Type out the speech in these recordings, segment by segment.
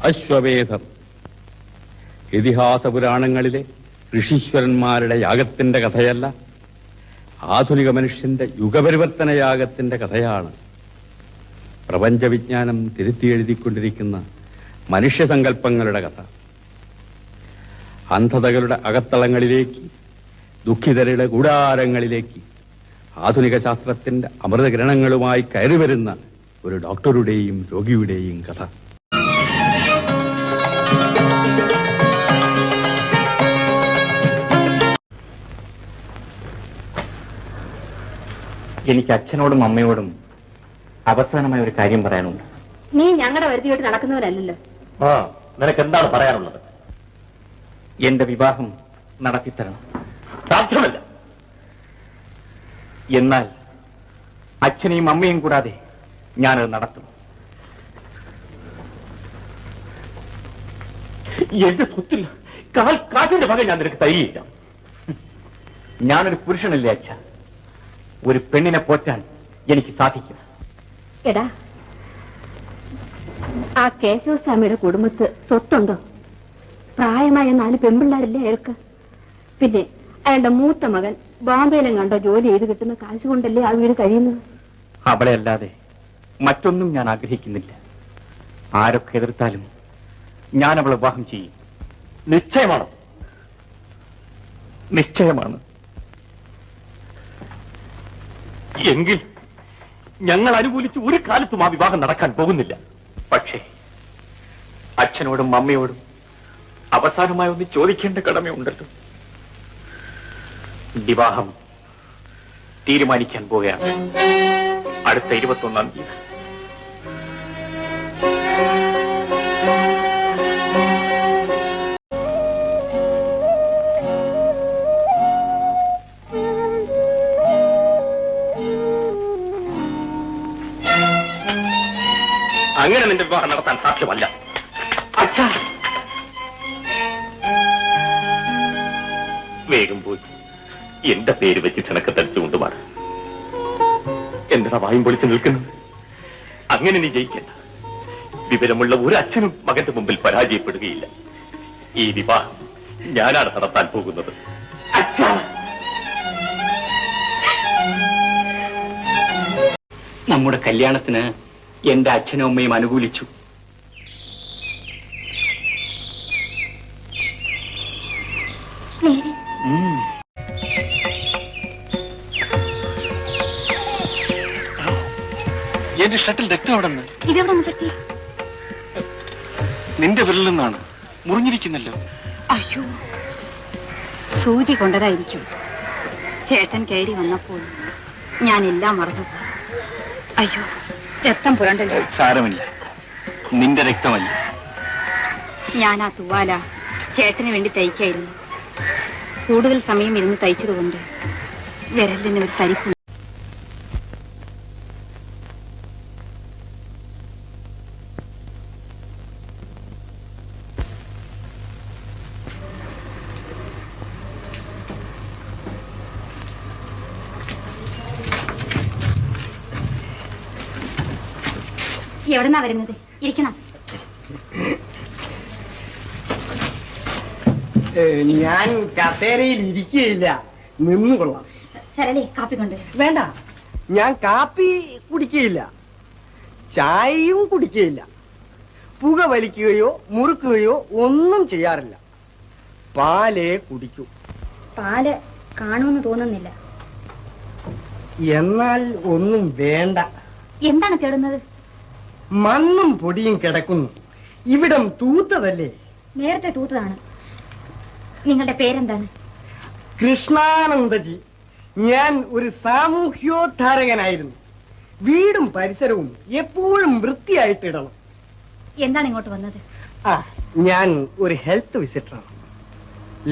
അശ്വമേധം. ഇതിഹാസ പുരാണങ്ങളിലെ ഋഷീശ്വരന്മാരുടെ യാഗത്തിന്റെ കഥയല്ല, ആധുനിക മനുഷ്യന്റെ യുഗപരിവർത്തന യാഗത്തിന്റെ കഥയാണ്. പ്രപഞ്ചവിജ്ഞാനം തിരുത്തി എഴുതിക്കൊണ്ടിരിക്കുന്ന മനുഷ്യസങ്കല്പങ്ങളുടെ കഥ. അന്ധതകളുടെ അകത്തളങ്ങളിലേക്ക്, ദുഃഖിതരുടെ കൂടാരങ്ങളിലേക്ക് ആധുനിക ശാസ്ത്രത്തിന്റെ അമൃതകിരണങ്ങളുമായി കയറിവരുന്ന ഒരു ഡോക്ടറുടെയും രോഗിയുടെയും കഥ. എനിക്ക് അച്ഛനോടും അമ്മയോടും അവസാനമായ ഒരു കാര്യം പറയാനുണ്ട്. നീ ഞങ്ങളുടെ വരുതിയോട്ട് നടക്കുന്നവരല്ലോ. നിനക്ക് എന്താണ് പറയാനുള്ളത്? എന്റെ വിവാഹം നടത്തിത്തരണം. സാധ്യമല്ല. എന്നാൽ അച്ഛനെയും അമ്മയും കൂടാതെ ഞാനത് നടത്തും. എന്റെ സ്വത്തിൽ കാശിന്റെ ഭാഗം ഞാൻ നിനക്ക് തരികയില്ല. ഞാനൊരു പുരുഷനല്ലേ അച്ഛ. ഒരു പെണ്ണിനെ പോറ്റാൻ എനിക്ക് സാധിക്കും. എടാ, ആ കേശവസ്വാമിയുടെ കുടുംബത്ത് സ്വത്തുണ്ടോ? പ്രായമായ 4 പെൺപിള്ളാരല്ലേ അയാൾക്ക്. പിന്നെ അയാളുടെ മൂത്ത മകൻ ബോംബെയിലും കണ്ടോ ജോലി ചെയ്ത് കിട്ടുന്ന കാശ് കൊണ്ടല്ലേ ആ വീട് കഴിയുന്നത്. അവളെ അല്ലാതെ മറ്റൊന്നും ഞാൻ ആഗ്രഹിക്കുന്നില്ല. ആരൊക്കെ എതിർത്താലും ഞാൻ അവളെ വിവാഹം ചെയ്യും. നിശ്ചയമാണ്. നിശ്ചയമാണ്. എങ്കിൽ ഞങ്ങൾ അനുകൂലിച്ച് ഒരു കാലത്തും ആ വിവാഹം നടക്കാൻ പോകുന്നില്ല. പക്ഷേ അച്ഛനോടും അമ്മയോടും അവസാനമായി ഒന്ന് ചോദിക്കേണ്ട കടമയുണ്ടല്ലോ. വിവാഹം തീരുമാനിക്കാൻ പോവുകയാണ് അടുത്ത 21-ാം തീയതി. അങ്ങനെ നിന്റെ വിവാഹം നടത്താൻ സാധ്യമല്ല. അച്ഛാ, വേഗം പോയി എന്റെ പേര് വെച്ച് ക്ഷണക്ക് തടിച്ചുകൊണ്ടുമാറ. എന്താ വായും പൊളിച്ചു നിൽക്കുന്നത്? അങ്ങനെ നീ ജയിക്കേണ്ട. വിവരമുള്ള ഒരു അച്ഛനും മകന്റെ മുമ്പിൽ പരാജയപ്പെടുകയില്ല. ഈ വിവാഹം ഞാനാണ് നടത്താൻ പോകുന്നത്. അച്ഛാ, നമ്മുടെ കല്യാണത്തിന് എന്റെ അച്ഛനും അമ്മയും അനുകൂലിച്ചു. എന്റെ ഷട്ടിൽ രക്തം അവിടെ നിന്ന്. ഇതെവിടെ പറ്റി? നിന്റെ വിരലിൽ നിന്നാണ്. മുറിഞ്ഞിരിക്കുന്നല്ലോ. അയ്യോ, സൂചി കൊണ്ടതായിരിക്കും. ചേട്ടൻ കയറി വന്നപ്പോൾ ഞാനെല്ലാം മറന്നു. അയ്യോ, രക്തം പുരണ്ടല്ലോ. സാരമില്ല, നിന്റെ രക്തമല്ല. ഞാൻ ആ തുവാല ചേട്ടന് വേണ്ടി തയ്ക്കായിരുന്നു. കൂടുതൽ സമയം ഇരുന്ന് തയ്ച്ചതുകൊണ്ട് വിരലിന് ഒരു തരിപ്പുണ്ട്. എവിടെന്നാ വരുന്നത്? ഇരിക്കണം. ഞാൻ കസേരയിൽ ഇരിക്കുകയില്ല, നിന്നുകൊള്ളാം. സരളി, കാപ്പി കൊണ്ട്. വേണ്ട, ഞാൻ കാപ്പി കുടിക്കുകയില്ല, ചായയും കുടിക്കുകയില്ല, പുക വലിക്കുകയോ മുറുക്കുകയോ ഒന്നും ചെയ്യാറില്ല. പാലേ കുടിക്കൂ. പാല് കാണുമെന്ന് തോന്നുന്നില്ല. എന്നാൽ ഒന്നും വേണ്ട. എന്താണ് തേടുന്നത്? മണ്ണും പൊടിയും കിടക്കുന്നു. ഇവിടം തൂത്തതല്ലേ? നേരത്തെ തൂത്തതാണ്. നിങ്ങളുടെ പേരെന്താണ്? കൃഷ്ണാനന്ദജി. ഞാൻ ഒരു സാമൂഹ്യോദ്ധാരകനായിരുന്നു. വീടും പരിസരവും എപ്പോഴും വൃത്തിയായിട്ടിടണം. എന്താണ് ഇങ്ങോട്ട് വന്നത്? ഞാൻ ഒരു ഹെൽത്ത് വിസിറ്ററാണ്.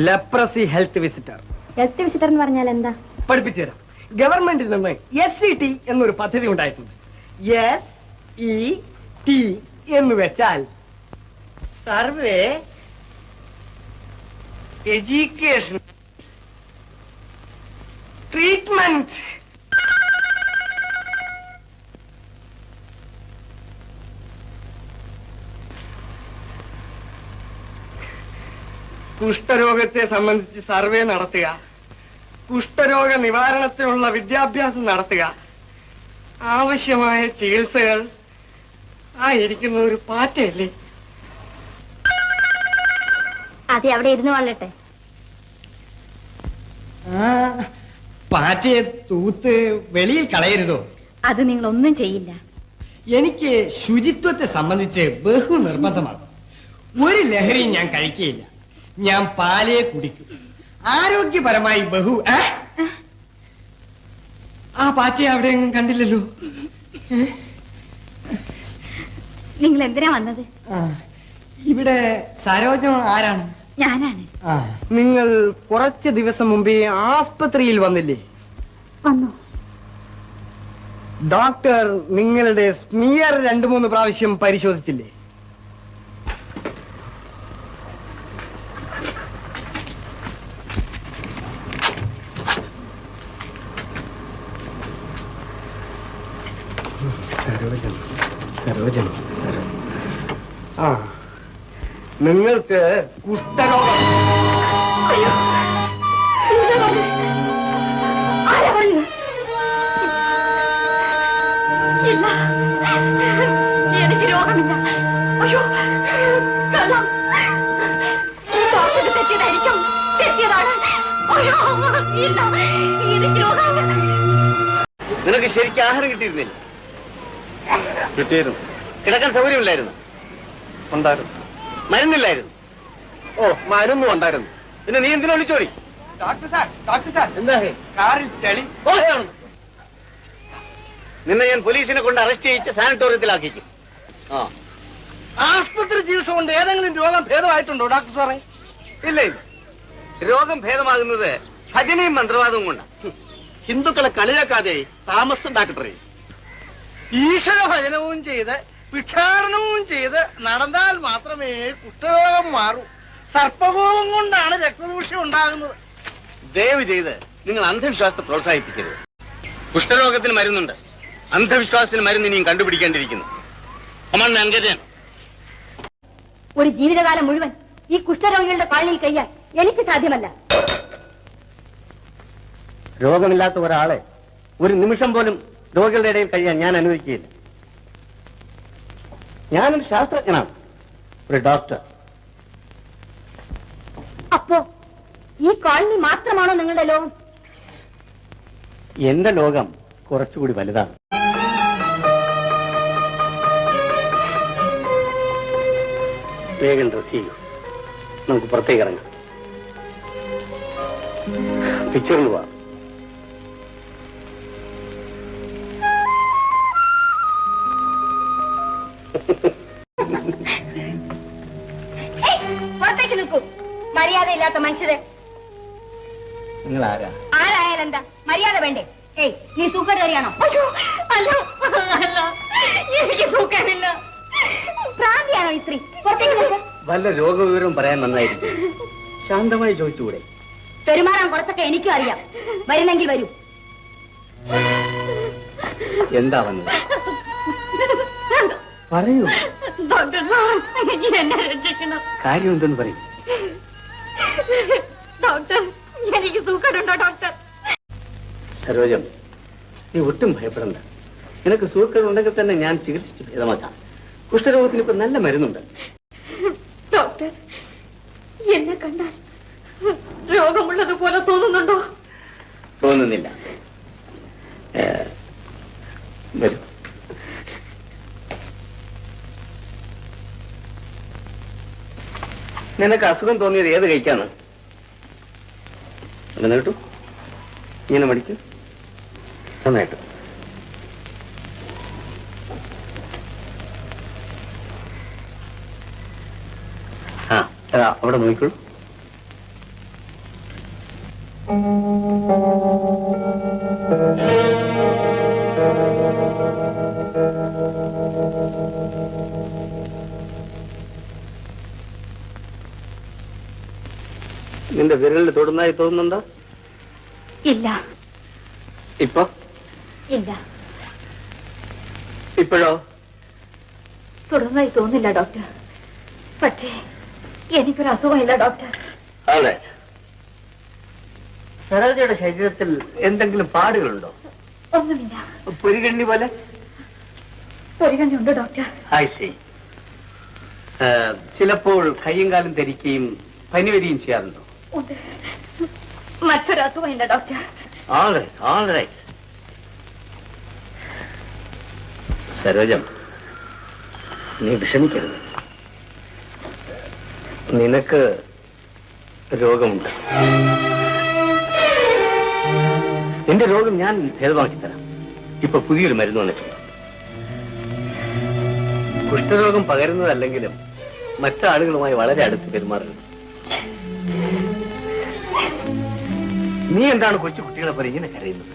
Leprosy health visitor. Health visitor എന്ന് പറഞ്ഞാൽ എന്താ? പഠിപ്പിച്ചു തരാം. ഗവൺമെന്റിൽ നിന്ന് SCT എന്നൊരു പദ്ധതി ഉണ്ടായിട്ടുണ്ട്. SET എന്ന് വെച്ചാൽ സർവേ എഡ്യൂക്കേഷൻ ട്രീറ്റ്മെന്റ്. കുഷ്ഠരോഗത്തെ സംബന്ധിച്ച് സർവേ നടത്തുക, കുഷ്ഠരോഗ നിവാരണത്തിനുള്ള വിദ്യാഭ്യാസം നടത്തുക, ആവശ്യമായ ചികിത്സകൾ ആയിരിക്കുന്ന ഒരു പാറ്റയല്ലേ? അതെ, അവിടെ ഇരുന്ന് കൊള്ളട്ടെ. പാറ്റയെ തൂത്ത് വെളിയിൽ കളയരുതോ? അത് നിങ്ങൾ ഒന്നും ചെയ്യില്ല. എനിക്ക് ശുചിത്വത്തെ സംബന്ധിച്ച് ബഹു നിർബന്ധമാണ്. ഒരു ലഹരിയും ഞാൻ കഴിക്കുകയില്ല. ഞാൻ പാലേ കുടിക്കും. ആരോഗ്യപരമായി ബഹു. ആ പാറ്റയെ അവിടെ എങ്ങും കണ്ടില്ലല്ലോ. നിങ്ങൾ എന്തിനാ വന്നത്? ഇവിടെ സരോജം ആരാണ്? ഞാനാണ്. നിങ്ങൾ കുറച്ച് ദിവസം മുമ്പേ ആസ്പത്രിയിൽ വന്നില്ലേ? വന്നു. ഡോക്ടർ നിങ്ങളുടെ സ്മിയർ 2-3 പ്രാവശ്യം പരിശോധിച്ചില്ലേ? സരോജം. നിങ്ങൾക്ക് കുഷ്ഠരോഗം. ഇല്ല, എനിക്ക് രോഗമില്ല. അയ്യോ, കള്ളം. ഡോക്ടർക്ക് തെറ്റിയതായിരിക്കും. തെറ്റിയതാണ്. അയ്യോ, ഇല്ല, എനിക്ക് രോഗമില്ല. നിനക്ക് ശരിക്കും ആഹാരം കിട്ടിയിരുന്നില്ല? കിട്ടിയിരുന്നു. കിടക്കാൻ സൗകര്യമില്ലായിരുന്നു? ഉണ്ടായിരുന്നു. മരുന്നില്ലായിരുന്നു? ഓ, മരുന്നും ഉണ്ടായിരുന്നു. പിന്നെ നീ എന്തിനാ വിളിച്ചോടി? ഡോക്ടർ സാർ എന്താ കാറിൽ ചളി. നിന്നെ ഞാൻ പോലീസിനെ കൊണ്ട് അറസ്റ്റ് ചെയ്യിച്ച് സാനിറ്റോറിയത്തിലാക്കിക്കും. ആസ്പത്രി ചികിത്സ കൊണ്ട് ഏതെങ്കിലും രോഗം ഭേദമായിട്ടുണ്ടോ ഡോക്ടർ സാറേ? ഇല്ല ഇല്ല, രോഗം ഭേദമാകുന്നത് ഭജനയും മന്ത്രവാദവും കൊണ്ടാണ്. ഹിന്ദുക്കളെ കളിയാക്കാതെ താമസം ഡോക്ടറെ. ഈശ്വര ഭജനവും ചെയ്ത് ഭിക്ഷാടനവും ചെയ്ത് നടന്നാൽ മാത്രമേ കുഷ്ഠരോഗം മാറൂ. സർപ്പകോപം കൊണ്ടാണ് രക്തദൂഷ്യം ഉണ്ടാകുന്നത്. ദയവ് ചെയ്ത് നിങ്ങൾ അന്ധവിശ്വാസത്തെ പ്രോത്സാഹിപ്പിക്കരുത്. കുഷ്ഠരോഗത്തിന് മരുന്നുണ്ട്, അന്ധവിശ്വാസത്തിന് മരുന്ന് ഇനിയും കണ്ടുപിടിക്കേണ്ടിയിരിക്കുന്നു. ഒരു ജീവിതകാലം മുഴുവൻ ഈ കുഷ്ഠരോഗികളുടെ കോളനിയിൽ കഴിയാൻ എനിക്ക് സാധ്യമല്ല. രോഗമില്ലാത്ത ഒരാളെ ഒരു നിമിഷം പോലും രോഗികളുടെ ഇടയിൽ കഴിയാൻ ഞാൻ അനുവദിക്കുകയില്ല. ഞാനൊരു ശാസ്ത്രജ്ഞനാണ്, ഒരു ഡോക്ടർ. അപ്പോ ഈ കോളനി മാത്രമാണോ നിങ്ങളുടെ ലോകം? എന്റെ ലോകം കുറച്ചുകൂടി വലുതാണ്. വേഗം ഡ്രസ് ചെയ്യൂ, നമുക്ക് പുറത്തേക്ക് ഇറങ്ങാം. പിക്ചറിൽ പോവാം. പുറത്തേക്ക് നിൽക്കൂ, മര്യാദയില്ലാത്ത മനുഷ്യരെ. നിങ്ങൾ ആരാ? ആരായാലും എന്താ, മര്യാദ വേണ്ടേ? ഏയ്, നീ സൂക്കറിയാണോ? അല്ല അല്ല, എനിക്ക് സൂക്കാനില്ല. ഭ്രാന്തിയാണോ ഈ സ്ത്രീ? പുറത്തേക്ക് നിൽക്ക്. വല്ല രോഗവിവരവും പറയാൻ നന്നായിരിക്കും. ശാന്തമായി ചോദിച്ചുകൂടെ? പെരുമാറാൻ കുറച്ചൊക്കെ എനിക്കും അറിയാം. വരുന്നെങ്കിൽ വരൂ. എന്താ വന്നത്? പറയൂ. എന്നെ രക്ഷിക്കണം. കാര്യം എന്തെന്ന് പറയും. ഡോക്ടർ, എനിക്ക് സൂക്കടുണ്ടോ ഡോക്ടർ? സരോജം, നീ ഒട്ടും ഭയപ്പെടണ്ട. നിനക്ക് സൂക്കേടുണ്ടെങ്കിൽ തന്നെ ഞാൻ ചികിത്സിച്ച് ഭേദമാക്കാം. കുഷ്ഠരോഗത്തിന് ഇപ്പൊ നല്ല മരുന്നുണ്ട്. ഡോക്ടർ, എന്നെ കണ്ടാൽ രോഗമുള്ളത് പോലെ തോന്നുന്നുണ്ടോ? തോന്നുന്നില്ല. വരൂ. നിനക്ക് അസുഖം തോന്നിയത് ഏത് കഴിക്കാണ്? കേട്ടു, ഇങ്ങനെ മടിക്കും. നന്നായിട്ട്. അവിടെ നോക്കിക്കോളൂ. നിന്റെ വിരലിൽ തൊടുന്നതായി തോന്നുന്നുണ്ടോ? ഇല്ല. ഇപ്പൊ ഇല്ല. ഇപ്പോഴോ? തൊടുന്നതായി തോന്നില്ല ഡോക്ടർ. പക്ഷേ എനിക്കൊരു അസുഖമില്ല ഡോക്ടർ. അതെ. സരോജയുടെ ശരീരത്തിൽ എന്തെങ്കിലും പാടുകളുണ്ടോ? ഒന്നുമില്ല. പൊരികണ്ണി പോലെ? പൊരികണ്ണുണ്ട് ഡോക്ടർ. ശരി. ചിലപ്പോൾ കയ്യും കാലും ധരിക്കുകയും പനി വരികയും ചെയ്യാറുണ്ടോ? മറ്റൊരു അസുഖമില്ല ഡോക്ടർ. സരോജം, നീ വിഷമിക്കരുത്. നിനക്ക് രോഗമുണ്ട്. നിന്റെ രോഗം ഞാൻ ഭേദമാക്കി തരാം. ഇപ്പൊ പുതിയൊരു മരുന്ന് വന്നിട്ടുണ്ട്. കുഷ്ഠരോഗം പകരുന്നതല്ലെങ്കിലും മറ്റാളുകളുമായി വളരെ അടുത്ത് പെരുമാറുന്നു. നീ എന്താണ് കൊച്ചു കുട്ടികളെ പോലെ ഇങ്ങനെ കരയുന്നത്?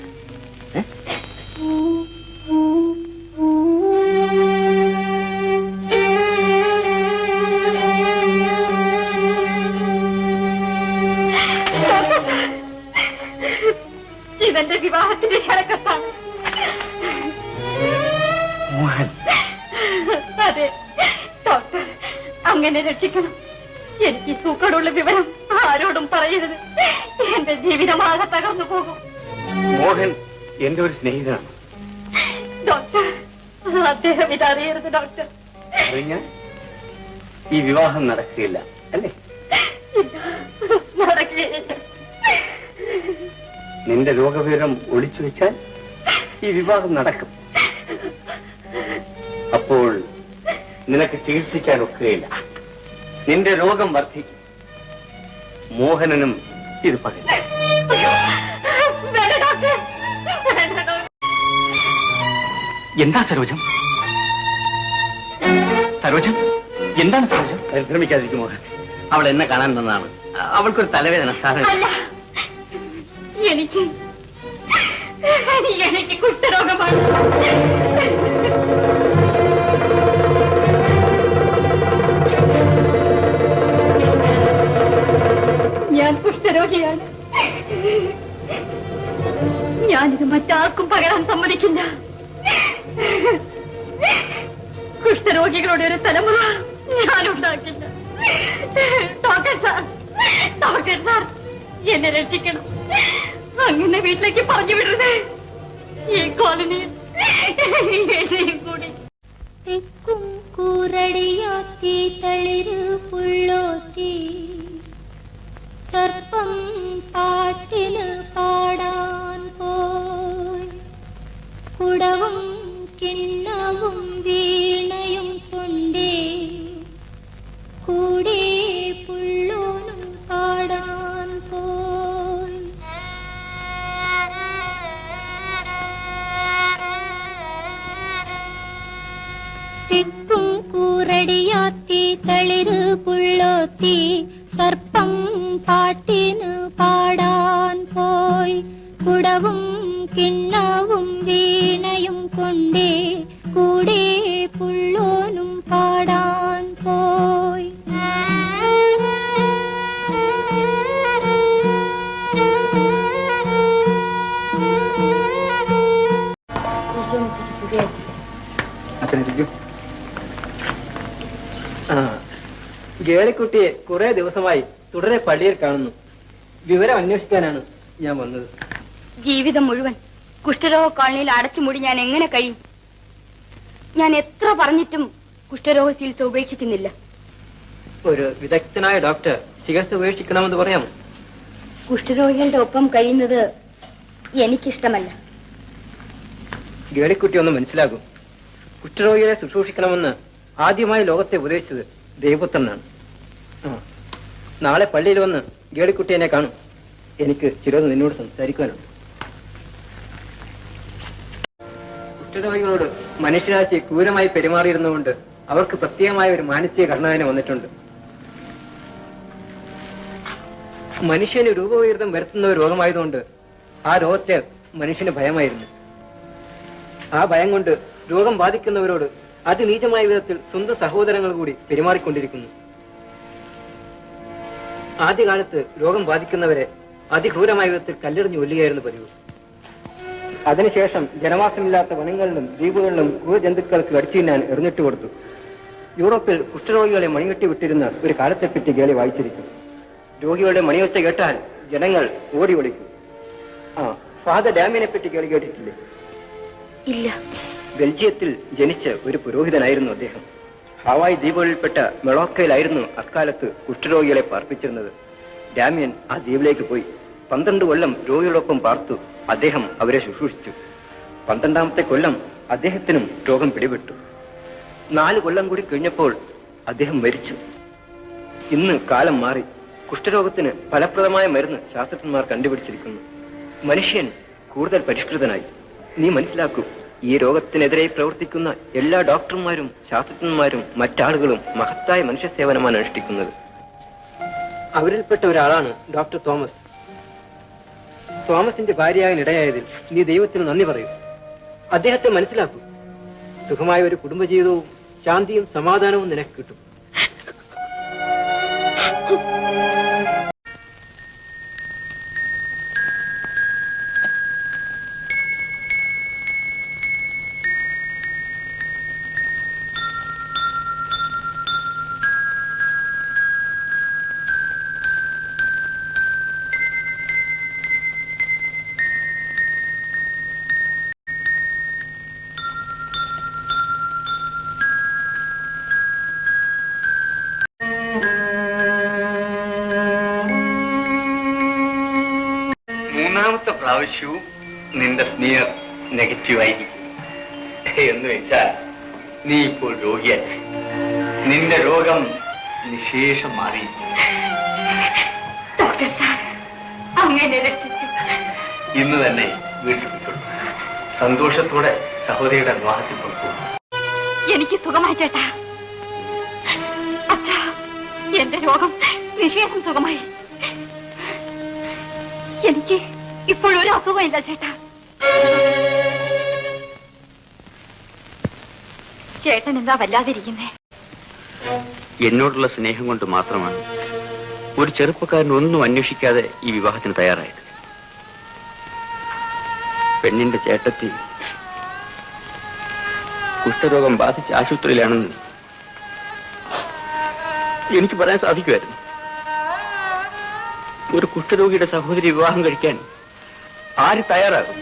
ഇവന്റെ വിവാഹത്തിന്റെ ക്ഷണക്കത്താണ്. മോഹൻ. അതെ ഡോക്ടർ, അങ്ങനെ രക്ഷിക്കണം. എനിക്ക് സൂക്കടുള്ള വിവരം ആരോടും പറയരുത്. എന്റെ ജീവിതമാകെ തകർന്നു പോകും. മോഹൻ എന്റെ ഒരു സ്നേഹിതനാണ് ഡോക്ടർ. അദ്ദേഹം ഇതറിയരുത് ഡോക്ടർ. ഞാൻ ഈ വിവാഹം നടക്കുകയില്ല അല്ലേ? നടക്കുകയില്ല. നിന്റെ രോഗവിവരം ഒളിച്ചു വെച്ചാൽ ഈ വിവാഹം നടക്കും. അപ്പോൾ നിനക്ക് ചികിത്സിക്കാൻ ഒക്കുകയില്ല. നിന്റെ രോഗം വർദ്ധിക്കും. മോഹനനും ഇത് പകരും. എന്താ സരോജം? സരോജം, എന്താണ് സരോജം? പരിഭ്രമിക്കാതിരിക്കും മോഹൻ. അവൾ എന്നെ കാണാൻ വന്നതാണ്. അവൾക്കൊരു തലവേദന. അല്ല, എനിക്ക് കുഷ്ഠരോഗമാണ്. ഞാൻ കുഷ്ഠരോഗിയാണ്. ഞാനിത് മറ്റാർക്കും പകരാൻ സമ്മതിക്കില്ല. കുഷ്ഠരോഗികളുടെ ഒരു തലമുറ ഞാനുണ്ടാക്കില്ല. ഡോക്ടർ സാർ, ഡോക്ടർ സാർ, എന്നെ രക്ഷിക്കണം. അങ്ങനെ വീട്ടിലേക്ക് പറഞ്ഞു വിടരുത്. ഈ കോളനിയിൽ എന്നെയും കൂടി. തെക്കും കൂറടിയാത്തി തളിരു പുള്ളോത്തി സർപ്പം പാട്ടിന് പാടാൻ പോയി കുടവും കിണ്ണവും വീണയും കൊണ്ടേ കൂടെ പുള്ളോനും പാടാൻ പോയി. തെക്കും കൂറടിയാത്തി തളിരു പുള്ളോത്തി സർപ്പം പാട്ടിന് പാടാൻ പോയി കുടവും കിണ്ണവും വീണയും കൊണ്ടേ കൂടെ പുള്ളോനും പാടാൻ പോയി. ഗേളിക്കുട്ടിയെ കുറെ ദിവസമായി തുടരെ പള്ളിയിൽ കാണുന്നു. വിവരം അന്വേഷിക്കാനാണ് ഞാൻ വന്നത്. ജീവിതം മുഴുവൻ കുഷ്ഠരോഗ കോളനിയിൽ അടച്ചുമൂടി ഞാൻ എങ്ങനെ കഴിയും? ഞാൻ എത്ര പറഞ്ഞിട്ടും കുഷ്ഠരോഗ ചികിത്സ ഉപേക്ഷിക്കുന്നില്ല. ഒരു വിദഗ്ധനായ ഡോക്ടർ ചികിത്സ ഉപേക്ഷിക്കണമെന്ന് പറയാമോ? കുഷ്ഠരോഗികളുടെ ഒപ്പം കഴിയുന്നത് എനിക്കിഷ്ടമല്ല. ഗേളിക്കുട്ടി ഒന്ന് മനസ്സിലാകും. കുഷ്ഠരോഗികളെ ശുശ്രൂഷിക്കണമെന്ന് ആദ്യമായി ലോകത്തെ ഉപദേശിച്ചത് ദേവപുത്രനാണ്. നാളെ പള്ളിയിൽ വന്ന് ഗേളിക്കുട്ടി എന്നെ കാണും. എനിക്ക് ചിലത് നിന്നോട് സംസാരിക്കാനുണ്ട്. കുഷ്ഠരോഗികളോട് മനുഷ്യരാശി ക്രൂരമായി പെരുമാറിയിരുന്നുകൊണ്ട് അവർക്ക് പ്രത്യേകമായ ഒരു മാനസിക ഘടന വന്നിട്ടുണ്ട്. മനുഷ്യന് രൂപവൈകൃതം വരുത്തുന്ന ഒരു രോഗമായതുകൊണ്ട് ആ രോഗത്തെ മനുഷ്യന് ഭയമായിരുന്നു. ആ ഭയം കൊണ്ട് രോഗം ബാധിക്കുന്നവരോട് അതിനീചമായ വിധത്തിൽ സ്വന്തം സഹോദരങ്ങൾ കൂടി പെരുമാറിക്കൊണ്ടിരിക്കുന്നു. ആദ്യകാലത്ത് രോഗം ബാധിക്കുന്നവരെ അതിക്രൂരമായ വിധത്തിൽ കല്ലെറിഞ്ഞു കൊല്ലുകയായിരുന്നു പതിവ്. അതിനുശേഷം ജനവാസമില്ലാത്ത വനങ്ങളിലും ദ്വീപുകളിലും ക്രൂരജന്തുക്കൾക്ക് കടിച്ചു തിന്നാൻ എറിഞ്ഞിട്ട് കൊടുത്തു. യൂറോപ്പിൽ കുഷ്ഠരോഗികളെ മണികെട്ടി വിട്ടിരുന്ന ഒരു കാലത്തെപ്പറ്റി ഗേളി വായിച്ചിരിക്കും. രോഗികളുടെ മണിയൊച്ച കേട്ടാൽ ജനങ്ങൾ ഓടി ഒളിക്കും. ആ, ഫാദർ ഡാമിനെ പറ്റി കേട്ടിട്ടില്ലേ? ഇല്ല. ബെൽജിയത്തിൽ ജനിച്ച ഒരു പുരോഹിതനായിരുന്നു അദ്ദേഹം. ഹവായ് ദ്വീപുകളിൽപ്പെട്ട മെളോക്കയിലായിരുന്നു അക്കാലത്ത് കുഷ്ഠരോഗികളെ പാർപ്പിച്ചിരുന്നത്. ഡാമിയൻ ആ ദ്വീപിലേക്ക് പോയി 12 കൊല്ലം രോഗികളൊപ്പം പാർത്തു. അദ്ദേഹം അവരെ ശുശ്രൂഷിച്ചു. 12ാമത്തെ കൊല്ലം അദ്ദേഹത്തിനും രോഗം പിടിപെട്ടു. 4 കൊല്ലം കൂടി കഴിഞ്ഞപ്പോൾ അദ്ദേഹം മരിച്ചു. ഇന്ന് കാലം മാറി. കുഷ്ഠരോഗത്തിന് ഫലപ്രദമായ മരുന്ന് ശാസ്ത്രജ്ഞന്മാർ കണ്ടുപിടിച്ചിരിക്കുന്നു. മനുഷ്യൻ കൂടുതൽ പരിഷ്കൃതനായി. നീ മനസ്സിലാക്കൂ, ഈ രോഗത്തിനെതിരെ പ്രവർത്തിക്കുന്ന എല്ലാ ഡോക്ടർമാരും ശാസ്ത്രജ്ഞന്മാരും മറ്റാളുകളും മഹത്തായ മനുഷ്യ സേവനമാണ് അനുഷ്ഠിക്കുന്നത്. അവരിൽപ്പെട്ട ഒരാളാണ് ഡോക്ടർ തോമസ്. തോമസിന്റെ ഭാര്യയാകാൻ ഇടയായതിൽ നീ ദൈവത്തിന് നന്ദി പറയൂ. അദ്ദേഹത്തെ മനസ്സിലാക്കൂ. സുഖമായ ഒരു കുടുംബജീവിതവും ശാന്തിയും സമാധാനവും നിനക്ക് കിട്ടും. മൂന്നാമത്തെ പ്രാവശ്യവും നിന്റെ സ്മിയർ നെഗറ്റീവ് ആയിരിക്കും. എന്ന് വെച്ചാൽ നീ ഇപ്പോൾ രോഗിയല്ല. നിന്റെ രോഗം നിശേഷം മാറി. ഡോക്ടർ സാർ, അങ്ങനെ രക്ഷിച്ചു. ഇന്ന് തന്നെ വീട്ടിൽ പോയിക്കൊള്ളു. സന്തോഷത്തോടെ സഹോദരിയുടെ വിവാഹത്തിൽ പുറത്തു. എനിക്ക് സുഖമായി ചേട്ടാ. അച്ഛാ, എന്റെ രോഗം നിശേഷം സുഖമായി. എനിക്ക് ഇപ്പോഴൊരു അസുഖമില്ല ചേട്ടാ. ചേട്ടൻ എന്താ വല്ലാതിരിക്കുന്നേ? എന്നോടുള്ള സ്നേഹം കൊണ്ട് മാത്രമാണ് ഒരു ചെറുപ്പക്കാരൻ ഒന്നും അന്വേഷിക്കാതെ ഈ വിവാഹത്തിന് തയ്യാറായത്. പെണ്ണിന്റെ ചേട്ടത്തി കുഷ്ഠരോഗം ബാധിച്ച ആശുപത്രിയിലാണെന്ന് എനിക്ക് പറയാൻ സാധിക്കുമായിരുന്നു. ഒരു കുഷ്ഠരോഗിയുടെ സഹോദരി വിവാഹം കഴിക്കാൻ ആര് തയ്യാറാകും?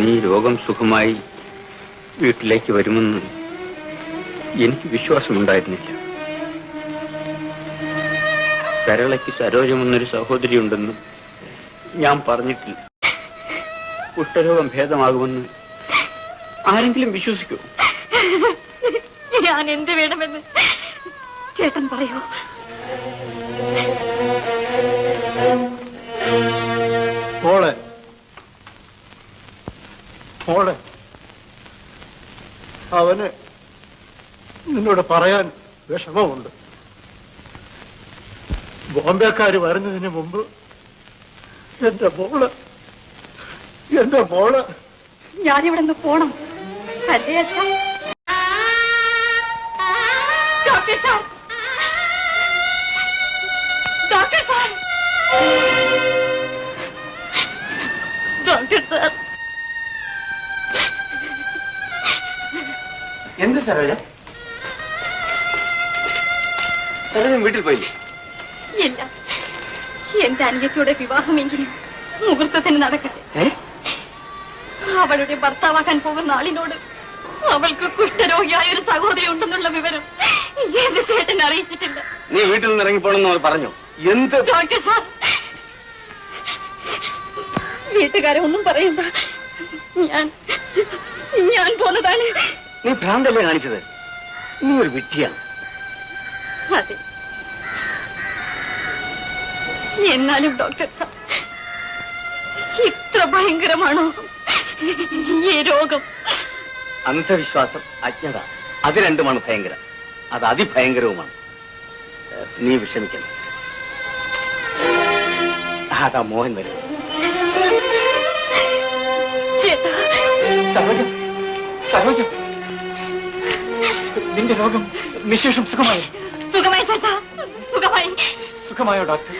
നീ രോഗം സുഖമായി വീട്ടിലേക്ക് വരുമെന്ന് എനിക്ക് വിശ്വാസമുണ്ടായിരുന്നില്ല. സരളയ്ക്ക് സരോജമെന്നൊരു സഹോദരി ഉണ്ടെന്ന് ഞാൻ പറഞ്ഞിട്ടില്ല. കുഷ്ഠരോഗം ഭേദമാകുമെന്ന് ആരെങ്കിലും വിശ്വസിക്കൂ? ഞാൻ എന്ത് വേണമെന്ന് ചേട്ടൻ പറയൂ. മോളെ മോളെ അവന് നിന്നോട് പറയാൻ വിഷമമുണ്ട്. ബോംബെക്കാര് വരുന്നതിന് മുമ്പ് എന്റെ മോള് ഞാനിവിടെ നിന്ന് പോണം. അല്ലേ അച്ഛാ? Doctor sir, doctor sir, doctor sir. എന്ത് സരോജ? സരോജൻ വീട്ടിൽ പോയില്ലേ? ഇല്ല, എന്റെ അനിയത്തിയുടെ വിവാഹമെങ്കിലും മുഹൂർത്തത്തിന് നടക്കട്ടെ. അവളുടെ ഭർത്താവാക്കാൻ പോകുന്ന ആളിനോട് അവൾക്ക് കുഷ്ഠരോഗിയായ ഒരു സഹോദരി ഉണ്ടെന്നുള്ള വിവരം എന്റെ ചേട്ടൻ അറിയിച്ചിട്ടില്ല. നീ വീട്ടിൽ നിന്ന് ഇറങ്ങിപ്പോണെന്ന് അവർ പറഞ്ഞു. എന്ത്? ഡോക്ടർ സാർ, വീട്ടുകാരെ ഒന്നും പറയണ്ട. ഞാൻ പോന്നതാണ്. നീ ഭ്രാന്തല്ലേ കാണിച്ചത്? നീ ഒരു വിഡ്ഢിയാണ്. അതെ, എന്നാലും ഡോക്ടർ സാർ, ഇത്ര ഭയങ്കരമാണോ ഈ രോഗം? അന്ധവിശ്വാസം, അജ്ഞത, അത് രണ്ടുമാണ് ഭയങ്കരം. അത് അതിഭയങ്കരവുമാണ്. നീ വിഷമിക്കണം. അതാ മോഹൻ വരുന്നു. സരോജം, സരോജം, നിന്റെ രോഗം നിശേഷം സുഖമായി. സുഖമായി ചേട്ടാ, സുഖമായി. സുഖമായോ ഡോക്ടർ?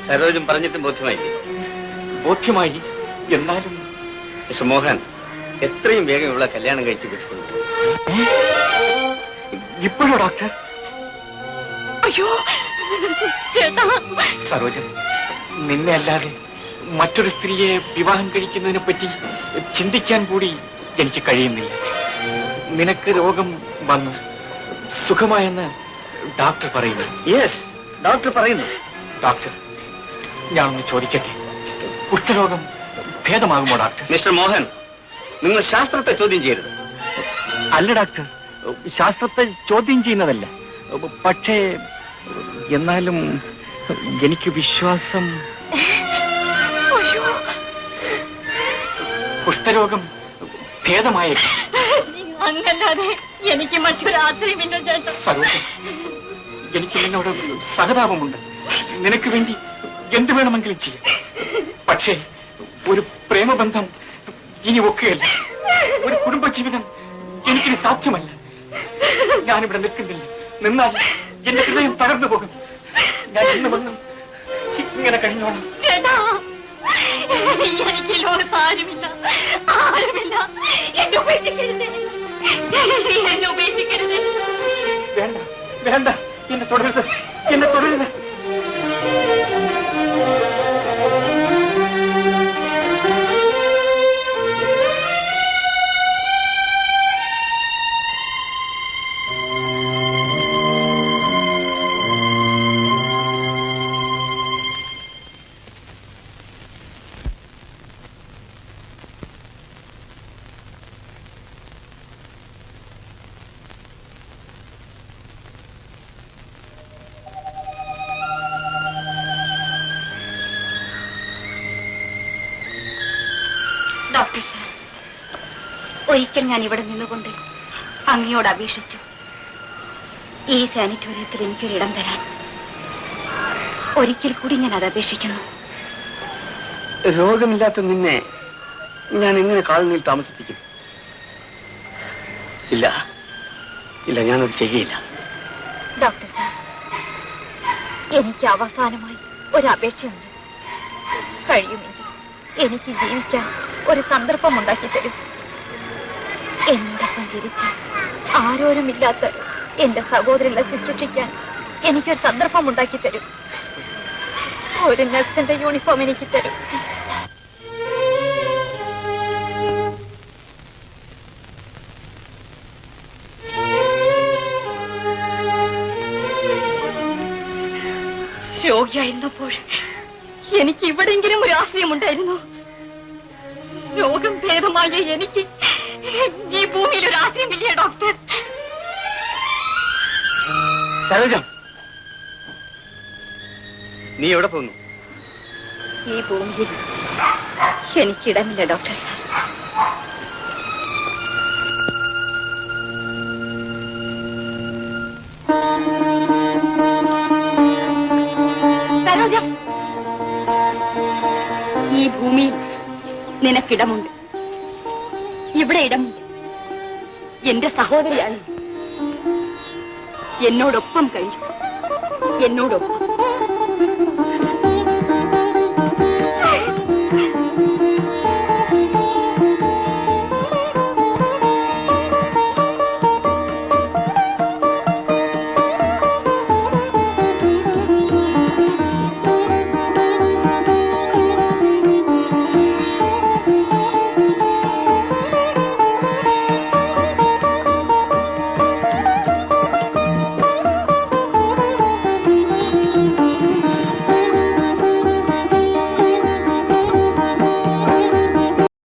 സരോജം പറഞ്ഞിട്ടും ബോധ്യമായി. ബോധ്യമായി. എന്നാലും മിസ്റ്റർ മോഹൻ, എത്രയും വേഗം ഇവിടെ കല്യാണം കഴിച്ചു വിട്ടിട്ടുണ്ട്. ഇപ്പോഴോ ഡോക്ടർ? അയ്യോ ചേട്ടാ, സരോജ, നിന്നെ അല്ലാതെ മറ്റൊരു സ്ത്രീയെ വിവാഹം കഴിക്കുന്നതിനെ പറ്റി ചിന്തിക്കാൻ കൂടി എനിക്ക് കഴിയുന്നില്ല. നിനക്ക് രോഗം വന്നു സുഖമായെന്ന് ഡോക്ടർ പറയുന്നു. യെസ്, ഡോക്ടർ പറയുന്നു. ഡോക്ടർ, ഞാനൊന്ന് ചോദിക്കട്ടെ, കുഷ്ഠരോഗം ഭേദമാകുമോ ഡോക്ടർ? മിസ്റ്റർ മോഹൻ, നിങ്ങൾ ശാസ്ത്രത്തെ ചോദ്യം ചെയ്യരുത്. അല്ല ഡോക്ടർ, ശാസ്ത്രത്തെ ചോദ്യം ചെയ്യുന്നതല്ല. പക്ഷേ എന്നാലും എനിക്ക് വിശ്വാസം കുഷ്ഠരോഗം ഭേദമായേക്കാം. അങ്ങല്ലാതെ എനിക്ക് മറ്റൊരു ആശ്രയമില്ല ചേട്ടാ. സരോജ, എനിക്ക് നിന്നോട് സഹതാപമുണ്ട്. നിനക്ക് വേണ്ടി എന്ത് വേണമെങ്കിലും ചെയ്യാം. പക്ഷേ ഒരു പ്രേമബന്ധം ഇനി ഒക്കുകയല്ല. ഒരു കുടുംബജീവിതം എനിക്കിനി സാധ്യമല്ല. ഞാനിവിടെ നിൽക്കുന്നില്ല. നിന്നാൽ എന്റെ ഹൃദയം തകർന്നു പോകും. ഞാൻ ഇന്ന് വന്നും ഇങ്ങനെ കഴിഞ്ഞോളാം. ചേട്ടാ, എനിക്ക് ലോകത്ത് ആരുമില്ല, ആരുമില്ല. എന്നെ ഉപേക്ഷിക്കരുത്, എന്നെ ഉപേക്ഷിക്കരുത്. വേണ്ട, വേണ്ട, എന്നെ തുടരുത്, എന്നെ തുടരുത്. ഡോക്ടർ സാർ, ഒരിക്കൽ ഞാൻ ഇവിടെ നിന്നുകൊണ്ട് അങ്ങയോട് അപേക്ഷിച്ചു ഈ സാനിറ്റോറിയത്തിൽ എനിക്കൊരിടം തരാൻ. ഒരിക്കൽ കൂടി ഞാൻ അത് അപേക്ഷിക്കുന്നു. രോഗമില്ലാത്ത നിന്നെ ഞാൻ എങ്ങനെ കോളനിയിൽ താമസിപ്പിക്കും? ഇല്ല, ഇല്ല, ഞാനത് ചെയ്യില്ല. ഡോക്ടർ സാർ, എനിക്ക് അവസാനമായി ഒരു അപേക്ഷയുണ്ട്. കഴിയുമെങ്കിൽ എനിക്ക് ജീവിക്കാൻ ഒരു സന്ദർഭം ഉണ്ടാക്കി തരും. എന്നോടൊപ്പം ജീവിച്ച ആരോരുമില്ലാത്ത എന്റെ സഹോദരങ്ങളെ ശുശ്രൂഷിക്കാൻ എനിക്കൊരു സന്ദർഭം ഉണ്ടാക്കി തരും. ഒരു നഴ്സിന്റെ യൂണിഫോം എനിക്ക് തരും. രോഗിയായിരുന്നപ്പോൾ എനിക്ക് ഇവിടെയെങ്കിലും ഒരു ആശ്രയമുണ്ടായിരുന്നു. രോഗം ഭേദമായ എനിക്ക് ഈ ഭൂമിയിൽ ഒരു ആശ്രയമില്ലേ ഡോക്ടർ? സരോജ, നീ എവിടെ പോകുന്നു? ഈ ഭൂമിയിൽ എനിക്കിടമില്ല ഡോക്ടർ. സരോജ, ഈ ഭൂമിയിൽ നിനക്കിടമുണ്ട്, ഇവിടെ ഇടമുണ്ട്. എന്റെ സഹോദരിയാണ്. എന്നോടൊപ്പം കഴിയും, എന്നോടൊപ്പം.